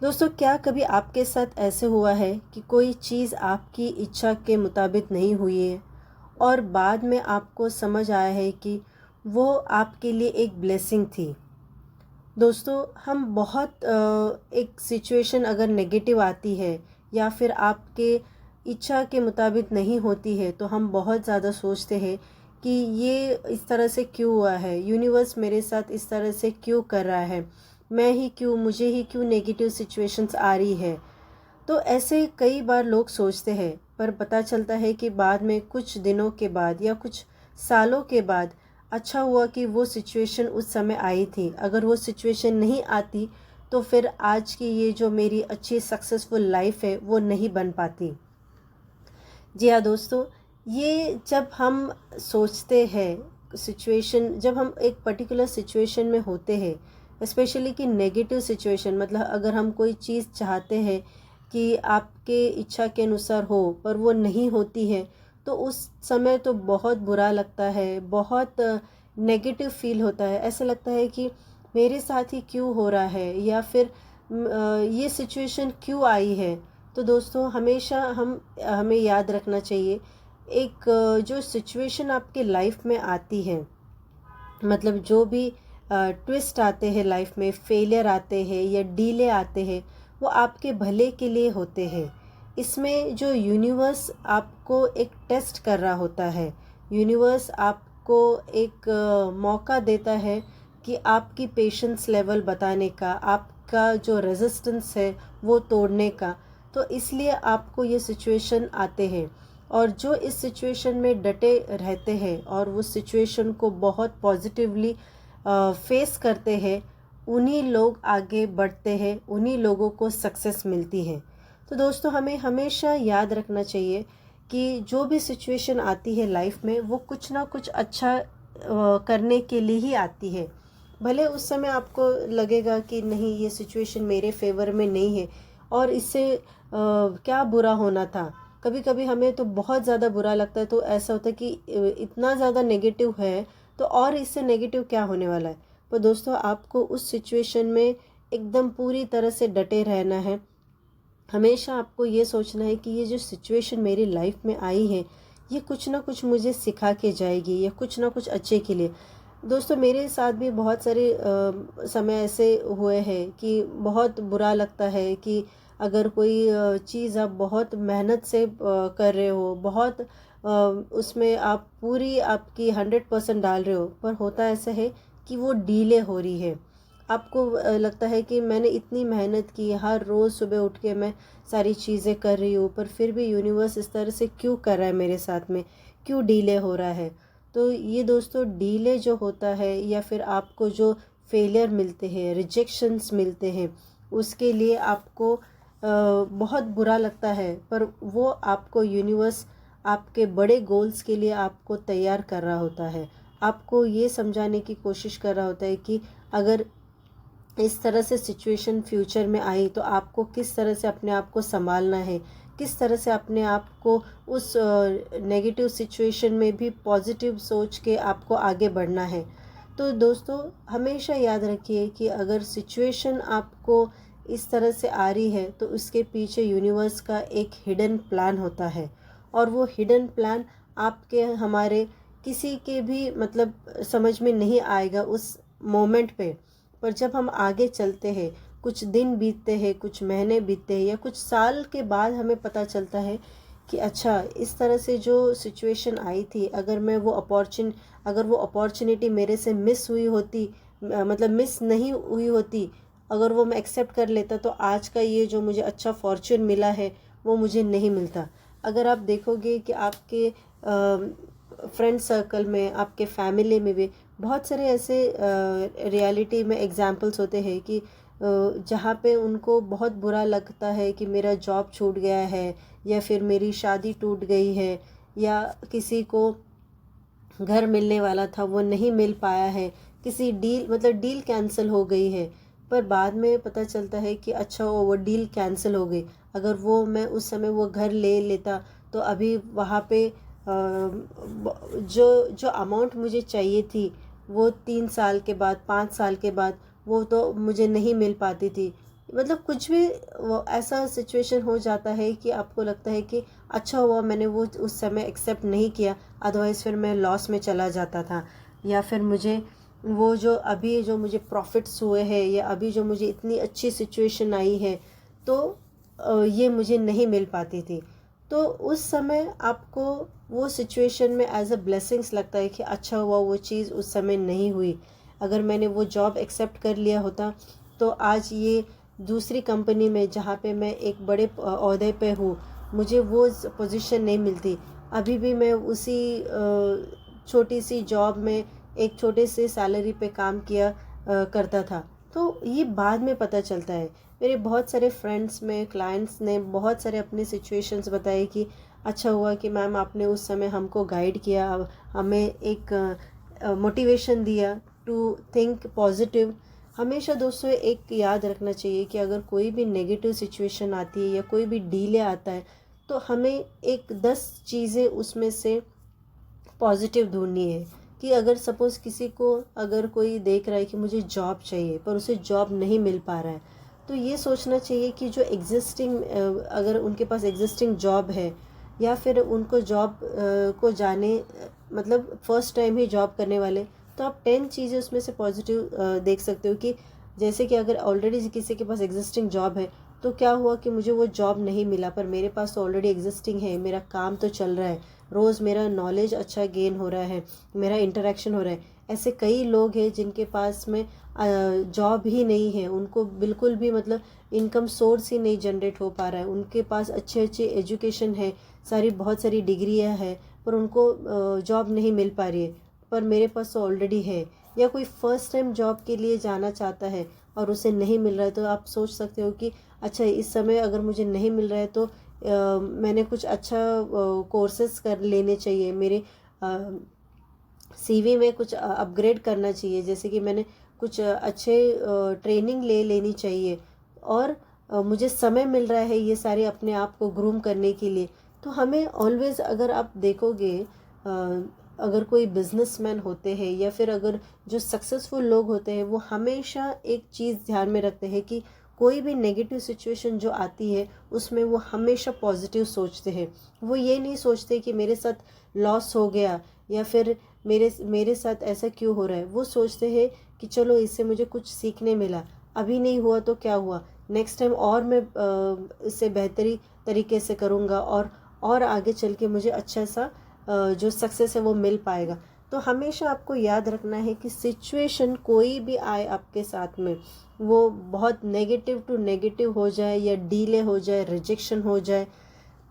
दोस्तों, क्या कभी आपके साथ ऐसे हुआ है कि कोई चीज़ आपकी इच्छा के मुताबिक नहीं हुई है और बाद में आपको समझ आया है कि वो आपके लिए एक ब्लेसिंग थी। दोस्तों, हम बहुत एक सिचुएशन अगर नेगेटिव आती है या फिर आपके इच्छा के मुताबिक नहीं होती है तो हम बहुत ज़्यादा सोचते हैं कि ये इस तरह से क्यों हुआ है, यूनिवर्स मेरे साथ इस तरह से क्यों कर रहा है, मुझे ही क्यों नेगेटिव सिचुएशंस आ रही है। तो ऐसे कई बार लोग सोचते हैं, पर पता चलता है कि बाद में कुछ दिनों के बाद या कुछ सालों के बाद अच्छा हुआ कि वो सिचुएशन उस समय आई थी। अगर वो सिचुएशन नहीं आती तो फिर आज की ये जो मेरी अच्छी सक्सेसफुल लाइफ है वो नहीं बन पाती। जी हाँ दोस्तों, ये जब हम सोचते हैं सिचुएशन, जब हम एक पर्टिकुलर सिचुएशन में होते हैं, स्पेशली कि नेगेटिव सिचुएशन, मतलब अगर हम कोई चीज़ चाहते हैं कि आपके इच्छा के अनुसार हो पर वो नहीं होती है, तो उस समय तो बहुत बुरा लगता है, बहुत नेगेटिव फील होता है। ऐसा लगता है कि मेरे साथ ही क्यों हो रहा है या फिर ये सिचुएशन क्यों आई है। तो दोस्तों, हमेशा हमें याद रखना चाहिए, एक जो सिचुएशन आपके लाइफ में आती है, मतलब जो भी ट्विस्ट आते हैं लाइफ में, फेलियर आते हैं या डीले आते हैं, वो आपके भले के लिए होते हैं। इसमें जो यूनिवर्स आपको एक टेस्ट कर रहा होता है, यूनिवर्स आपको एक मौका देता है कि आपकी पेशेंस लेवल बताने का, आपका जो रेजिस्टेंस है वो तोड़ने का। तो इसलिए आपको ये सिचुएशन आते हैं, और जो इस सिचुएशन में डटे रहते हैं और उस सिचुएशन को बहुत पॉजिटिवली फेस करते हैं, उन्हीं लोग आगे बढ़ते हैं, उन्हीं लोगों को सक्सेस मिलती है। तो दोस्तों, हमें हमेशा याद रखना चाहिए कि जो भी सिचुएशन आती है लाइफ में, वो कुछ ना कुछ अच्छा करने के लिए ही आती है। भले उस समय आपको लगेगा कि नहीं, ये सिचुएशन मेरे फेवर में नहीं है और इससे क्या बुरा होना था। कभी कभी हमें तो बहुत ज़्यादा बुरा लगता है, तो ऐसा होता है कि इतना ज़्यादा नेगेटिव है तो और इससे नेगेटिव क्या होने वाला है। पर दोस्तों, आपको उस सिचुएशन में एकदम पूरी तरह से डटे रहना है। हमेशा आपको ये सोचना है कि ये जो सिचुएशन मेरी लाइफ में आई है, ये कुछ ना कुछ मुझे सिखा के जाएगी या कुछ ना कुछ अच्छे के लिए। दोस्तों, मेरे साथ भी बहुत सारे समय ऐसे हुए हैं कि बहुत बुरा लगता है कि अगर कोई चीज़ आप बहुत मेहनत से कर रहे हो, बहुत उसमें आप पूरी आपकी 100% डाल रहे हो, पर होता ऐसा है कि वो डीले हो रही है। आपको लगता है कि मैंने इतनी मेहनत की, हर रोज़ सुबह उठ के मैं सारी चीज़ें कर रही हूँ, पर फिर भी यूनिवर्स इस तरह से क्यों कर रहा है मेरे साथ में, क्यों डीले हो रहा है। तो ये दोस्तों, डीले जो होता है या फिर आपको जो फेलियर मिलते हैं, रिजेक्शंस मिलते हैं, उसके लिए आपको बहुत बुरा लगता है, पर वो आपको यूनिवर्स आपके बड़े गोल्स के लिए आपको तैयार कर रहा होता है। आपको ये समझाने की कोशिश कर रहा होता है कि अगर इस तरह से सिचुएशन फ्यूचर में आई तो आपको किस तरह से अपने आप को संभालना है, किस तरह से अपने आप को उस नेगेटिव सिचुएशन में भी पॉजिटिव सोच के आपको आगे बढ़ना है। तो दोस्तों, हमेशा याद रखिए कि अगर सिचुएशन आपको इस तरह से आ रही है तो उसके पीछे यूनिवर्स का एक हिडन प्लान होता है, और वो हिडन प्लान आपके, हमारे किसी के भी मतलब समझ में नहीं आएगा उस मोमेंट पे। पर जब हम आगे चलते हैं, कुछ दिन बीतते हैं, कुछ महीने बीतते हैं या कुछ साल के बाद हमें पता चलता है कि अच्छा, इस तरह से जो सिचुएशन आई थी, अगर वो अपॉर्चुनिटी मेरे से मिस हुई होती, मतलब मिस नहीं हुई होती, अगर वो मैं एक्सेप्ट कर लेता, तो आज का ये जो मुझे अच्छा फॉर्च्यून मिला है वो मुझे नहीं मिलता। अगर आप देखोगे कि आपके फ्रेंड सर्कल में, आपके फैमिली में भी बहुत सारे ऐसे रियलिटी में एग्जाम्पल्स होते हैं कि जहाँ पे उनको बहुत बुरा लगता है कि मेरा जॉब छूट गया है या फिर मेरी शादी टूट गई है, या किसी को घर मिलने वाला था वो नहीं मिल पाया है, किसी डील कैंसिल हो गई है। पर बाद में पता चलता है कि अच्छा, वो डील कैंसिल हो गई। अगर वो मैं उस समय वो घर ले लेता तो अभी वहाँ पे जो जो अमाउंट मुझे चाहिए थी वो 3 साल के बाद, 5 साल के बाद वो तो मुझे नहीं मिल पाती थी। मतलब कुछ भी वो ऐसा सिचुएशन हो जाता है कि आपको लगता है कि अच्छा हुआ मैंने वो उस समय एक्सेप्ट नहीं किया, अदरवाइज़ फिर मैं लॉस में चला जाता था, या फिर मुझे वो जो अभी जो मुझे प्रॉफिट्स हुए हैं या अभी जो मुझे इतनी अच्छी सिचुएशन आई है तो ये मुझे नहीं मिल पाती थी। तो उस समय आपको वो सिचुएशन में एज अ ब्लेसिंग्स लगता है कि अच्छा हुआ वो चीज़ उस समय नहीं हुई। अगर मैंने वो जॉब एक्सेप्ट कर लिया होता तो आज ये दूसरी कंपनी में जहाँ पे मैं एक बड़े ओहदे पे हूँ, मुझे वो पोजीशन नहीं मिलती। अभी भी मैं उसी छोटी सी जॉब में एक छोटे से सैलरी पे काम किया करता था। तो ये बाद में पता चलता है। मेरे बहुत सारे फ्रेंड्स में क्लाइंट्स ने बहुत सारे अपने सिचुएशंस बताए कि अच्छा हुआ कि मैम आपने उस समय हमको गाइड किया, हमें एक मोटिवेशन दिया टू थिंक पॉजिटिव। हमेशा दोस्तों एक याद रखना चाहिए कि अगर कोई भी नेगेटिव सिचुएशन आती है या कोई भी डीले आता है तो हमें एक 10 चीज़ें उसमें से पॉजिटिव ढूंढनी है। कि अगर सपोज़ किसी को अगर कोई देख रहा है कि मुझे जॉब चाहिए पर उसे जॉब नहीं मिल पा रहा है, तो ये सोचना चाहिए कि जो एग्जिस्टिंग अगर उनके पास एग्जिस्टिंग जॉब है या फिर उनको जॉब को जाने मतलब फर्स्ट टाइम ही जॉब करने वाले, तो आप 10 चीज़ें उसमें से पॉजिटिव देख सकते हो। कि जैसे कि अगर ऑलरेडी किसी के पास एग्जिस्टिंग जॉब है तो क्या हुआ कि मुझे वो जॉब नहीं मिला पर मेरे पास तो ऑलरेडी एग्जिस्टिंग है, मेरा काम तो चल रहा है, रोज़ मेरा नॉलेज अच्छा गेन हो रहा है, मेरा इंटरेक्शन हो रहा है। ऐसे कई लोग हैं जिनके पास में जॉब ही नहीं है, उनको बिल्कुल भी मतलब इनकम सोर्स ही नहीं जनरेट हो पा रहा है, उनके पास अच्छे अच्छे एजुकेशन है, बहुत सारी डिग्रियां हैं, पर उनको जॉब नहीं मिल पा रही है, पर मेरे पास तो ऑलरेडी है। या कोई फर्स्ट टाइम जॉब के लिए जाना चाहता है और उसे नहीं मिल रहा है, तो आप सोच सकते हो कि अच्छा इस समय अगर मुझे नहीं मिल रहा है तो मैंने कुछ अच्छा कोर्सेस कर लेने चाहिए, मेरे सीवी में कुछ अपग्रेड करना चाहिए, जैसे कि मैंने कुछ अच्छे ट्रेनिंग ले लेनी चाहिए। और मुझे समय मिल रहा है ये सारे अपने आप को ग्रूम करने के लिए। तो हमें ऑलवेज अगर आप देखोगे अगर कोई बिजनेसमैन होते हैं या फिर अगर जो सक्सेसफुल लोग होते हैं वो हमेशा एक चीज़ ध्यान में रखते हैं कि कोई भी नेगेटिव सिचुएशन जो आती है उसमें वो हमेशा पॉजिटिव सोचते हैं। वो ये नहीं सोचते कि मेरे साथ लॉस हो गया या फिर मेरे साथ ऐसा क्यों हो रहा है। वो सोचते हैं कि चलो इससे मुझे कुछ सीखने मिला, अभी नहीं हुआ तो क्या हुआ, नेक्स्ट टाइम और मैं इससे बेहतरी तरीके से करूँगा और आगे चल के मुझे अच्छा सा जो सक्सेस है वो मिल पाएगा। तो हमेशा आपको याद रखना है कि सिचुएशन कोई भी आए आपके साथ में, वो बहुत नेगेटिव टू नेगेटिव हो जाए या डीले हो जाए, रिजेक्शन हो जाए,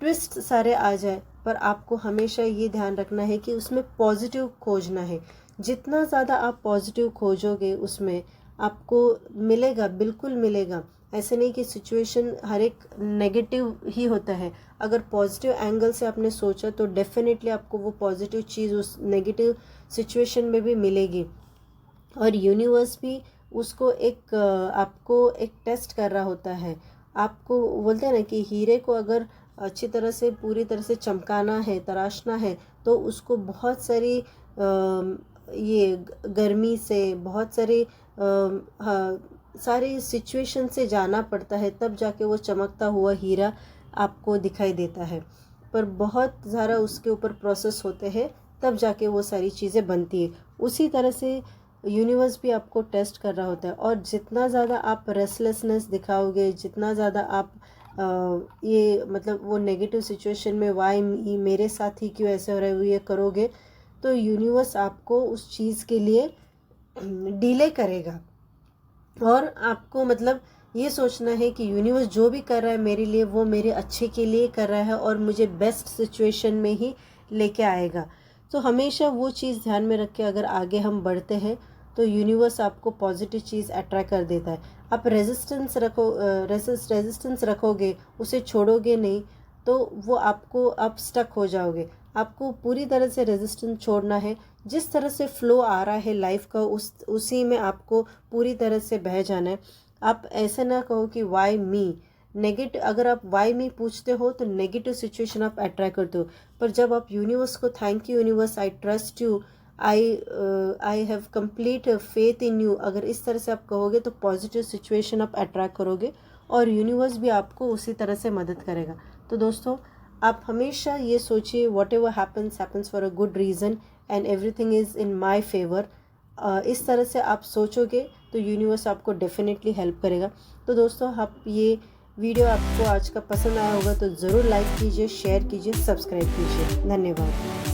ट्विस्ट सारे आ जाए, पर आपको हमेशा ये ध्यान रखना है कि उसमें पॉजिटिव खोजना है। जितना ज़्यादा आप पॉजिटिव खोजोगे उसमें आपको मिलेगा, बिल्कुल मिलेगा। ऐसे नहीं कि सिचुएशन हर एक नेगेटिव ही होता है। अगर पॉजिटिव एंगल से आपने सोचा तो डेफिनेटली आपको वो पॉजिटिव चीज़ उस नेगेटिव सिचुएशन में भी मिलेगी। और यूनिवर्स भी उसको आपको एक टेस्ट कर रहा होता है। आपको बोलते हैं ना कि हीरे को अगर अच्छी तरह से पूरी तरह से चमकाना है, तराशना है, तो उसको बहुत सारी ये गर्मी से बहुत सारी सारी सिचुएशन से जाना पड़ता है, तब जाके वो चमकता हुआ हीरा आपको दिखाई देता है। पर बहुत ज़्यादा उसके ऊपर प्रोसेस होते हैं, तब जाके वो सारी चीज़ें बनती है। उसी तरह से यूनिवर्स भी आपको टेस्ट कर रहा होता है। और जितना ज़्यादा आप रेस्टलेसनेस दिखाओगे, जितना ज़्यादा आप ये मतलब वो नेगेटिव सिचुएशन में वाई मेरे साथ ही क्यों ऐसे हो रहा है वो ये करोगे, तो यूनिवर्स आपको उस चीज़ के लिए डिले करेगा। और आपको मतलब ये सोचना है कि यूनिवर्स जो भी कर रहा है मेरे लिए वो मेरे अच्छे के लिए कर रहा है और मुझे बेस्ट सिचुएशन में ही लेके आएगा। तो हमेशा वो चीज़ ध्यान में रख के अगर आगे हम बढ़ते हैं तो यूनिवर्स आपको पॉजिटिव चीज़ अट्रैक्ट कर देता है। आप रेजिस्टेंस रखोगे, उसे छोड़ोगे नहीं, तो वो आपको आप स्टक हो जाओगे। आपको पूरी तरह से रेजिस्टेंस छोड़ना है। जिस तरह से फ्लो आ रहा है लाइफ का उसी में आपको पूरी तरह से बह जाना है। आप ऐसे ना कहो कि वाई मी, नेगेटिव अगर आप वाई मी पूछते हो तो नेगेटिव सिचुएशन आप अट्रैक्ट करते हो। पर जब आप यूनिवर्स को thank you universe, I trust you, I have complete faith in you, अगर इस तरह से आप कहोगे तो पॉजिटिव सिचुएशन आप अट्रैक्ट करोगे और यूनिवर्स भी आपको उसी तरह से मदद करेगा। तो दोस्तों, आप हमेशा ये सोचिए what ever happens for a good reason and everything is in my favour. इस तरह से आप सोचोगे तो यूनिवर्स आपको डेफिनेटली हेल्प करेगा। तो दोस्तों, आप ये वीडियो आपको आज का पसंद आया होगा तो ज़रूर लाइक कीजिए, शेयर कीजिए, सब्सक्राइब कीजिए। धन्यवाद।